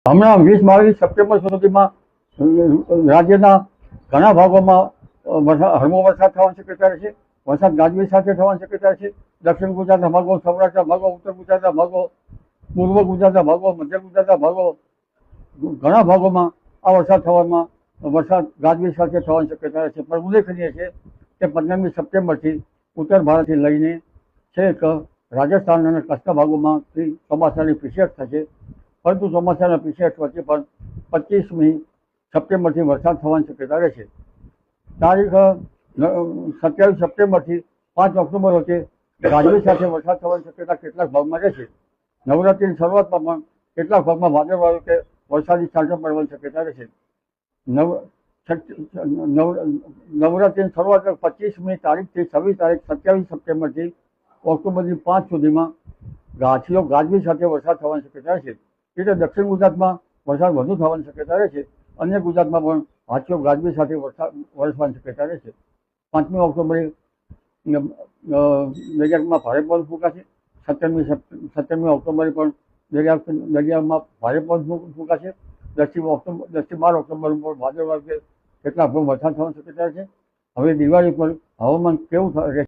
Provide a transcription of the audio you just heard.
હમણાં 20-22 સપ્ટેમ્બર સુધીમાં રાજ્યના ઘણા ભાગોમાં હળવો વરસાદ થવાની શક્યતા છે. વરસાદ ગાજવીજ સાથે થવાની શક્યતા છે. દક્ષિણ ગુજરાતના ભાગો, સૌરાષ્ટ્રના ભાગો, ઉત્તર ગુજરાતના ભાગો, પૂર્વ ગુજરાતના ભાગો, મધ્ય ગુજરાતના ભાગો, ઘણા ભાગોમાં આ વરસાદ ગાજવીજ સાથે થવાની શક્યતા છે. પણ ઉલ્લેખનીય છે કે 15મી સપ્ટેમ્બરથી ઉત્તર ભારતથી લઈને છેક રાજસ્થાન અને કચ્છના ભાગોમાંથી ચોમાસાની પીછેહટ થશે. પરંતુ ચોમાસાના પીછેહટ વચ્ચે પણ 25મી સપ્ટેમ્બરથી વરસાદ થવાની શક્યતા રહેશે. તારીખ 27 સપ્ટેમ્બરથી 5 ઓક્ટોબર વચ્ચે ગાજવીજ સાથે વરસાદ થવાની શક્યતા કેટલાક ભાગમાં રહેશે. નવરાત્રિની શરૂઆતમાં પણ કેટલાક ભાગમાં વાદળવાળું કે વરસાદી છાંટા પડવાની શક્યતા રહેશે. નવરાત્રિની શરૂઆત 25મી તારીખથી 26 તારીખ 27 સપ્ટેમ્બરથી ઓક્ટોબરની 5 સુધીમાં ગાજવીજ સાથે વરસાદ થવાની શક્યતા રહેશે. એટલે દક્ષિણ ગુજરાતમાં વરસાદ વધુ થવાની શક્યતા રહેશે. અન્ય ગુજરાતમાં પણ હાથીઓ ગાજવીજ સાથે વરસવાની શક્યતા રહેશે. 5મી ઓક્ટોબરે દરિયામાં ભારે પવન ફૂંકાશે. 17મી ઓક્ટોબરે પણ દરિયામાં ભારે પવન ફૂંકાશે. 10થી 12 ઓક્ટોબર પર વાદળવાળું કેટલાક વરસાદ થવાની શક્યતા છે. હવે દિવાળી પર હવામાન કેવું રહેશે